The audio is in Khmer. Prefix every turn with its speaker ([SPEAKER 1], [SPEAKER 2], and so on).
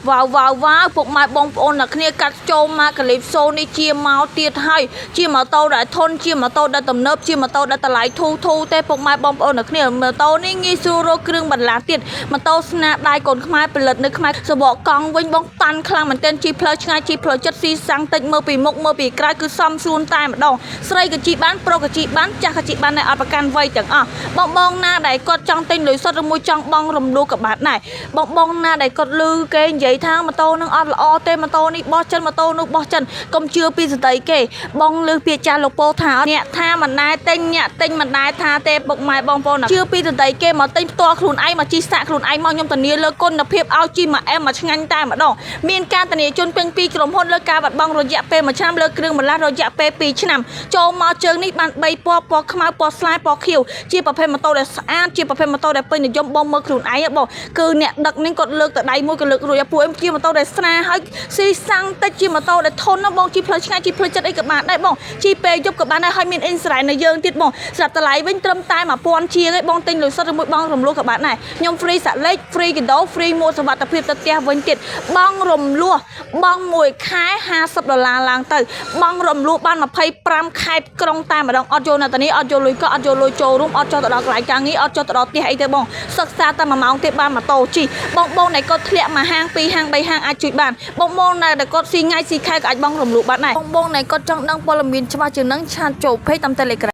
[SPEAKER 1] wow ពុកម៉ែបងប្អូនអ្នកគ្នាកាត់ចូលមកកលីបសូនេះជាមកទៀតហើយជាម៉ូតូដែលធន់ជាម៉ូតូដែលទំនើបជាម៉ូតូដែលតម្លៃធូរទេពុកម៉ែបងប្អូនអ្នកគ្នាម៉ូតូនេះងាយស្រួលរកគ្រឿងបន្លាស់ទៀតម៉ូតូស្នាដៃកូនខ្មែរផលិតនៅខ្មែរសបកកង់វិញបងតាន់ខ្លាំងមែនទែនជីផ្លូវឆ្ងាយជីផ្លូវចិត្តស៊ីសាំងតិចមើលពីមុខមើលពីក្រៅគឺសំសួនតែម្ដងស្រីក៏ជីបានប្រុសក៏ជីបានចាស់ក៏ជីបានតែអត់ប្រកាន់វ័យទាំងអស់បងណាដែលគាត់ចង់ទិញលុយសុទ្ធឬមួយចង់បងរំលោះក៏បានដែរបងណាដែលគាត់លឺគេនិយាយថាម៉ូតូនឹងអត់ល្អទេម៉ូតូនេះបោះចិនម៉ូតូនោះបោះចិនកុំជឿពីស្ដីគេបងលឺពាក្យចាស់លោកពោថាអ្នកថាមិនដែរទិញអ្នកទិញមិនដែរថាទេពុកម៉ែបងប្អូនជឿពីស្ដីគេមកទិញផ្ទាល់ខ្លួនឯងមកជីសាក់ខ្លួនឯងមកខ្ញុំធានាលើគុណភាពឲ្យជីមួយអែមមួយឆ្ងាញ់តែម្ដងមានការធានាជូនពេញពីក្រុមហ៊ុនលើការបាត់បង់រយៈពេល1ឆ្នាំលើគ្រឿងបន្លាស់រយៈពេល2ឆ្នាំចូលមកជើងនេះបាន3ពណ៌ពណ៌ខ្មៅពណ៌ស្លាយពណ៌ខៀវជាប្រភេទម៉ូតូដែលស្អាតជាប្រភេទម៉ូតូដែលពេញនិយមបងមើលខ្លួនឯងបងគឺអ្នកដឹកនេះគាត់លើកទៅដៃមួយក៏លើករួចពួកemជាម៉ូតូដែលស្នាហើយស៊ីសាំងតិចជាម៉ូតូដែលធន់ណាបងជីផ្លូវឆ្ងាយជីផ្លូវចិត្តអីក៏បានដែរបងជីពេលយប់ក៏បានដែរហើយមានអ៊ីនស្រែនៅយើងទៀតបងស្រាប់តម្លៃវិញត្រឹមតែ1000ជាងឯងបងទិញលុយសុទ្ធឬមួយបងរំលោះក៏បានដែរខ្ញុំ free សាក់លេខ free កីដូ free មួកសុវត្ថិភាពទៅផ្ទះវិញទៀតបងរំលោះបងមួយខែ$50ឡើងទៅបងរំលោះបាន25ខេត្តក្រុងតែម្ដងអត់យកនៅតានេះអត់យកលុយក៏អត់យកលុយចូលរួមអត់ចុះទៅដល់កន្លែងការងារអត់ចុះទៅដល់ផ្ទះអីទេបងសិក្សាតែ1ម៉ោងទៀតបានម៉ូតូជិះបងដែលគាត់ធ្លាក់មកហាង2ហាង3ហាងអាចជួយបានបងដែលគាត់ស៊ីថ្ងៃស៊ីខែក៏អាចបងរំលោះបានដែរបងដែលគាត់ចង់ដឹងព័ត៌មានច្បាស់ជាងនឹងឆាតចូលពេកតាម Telegram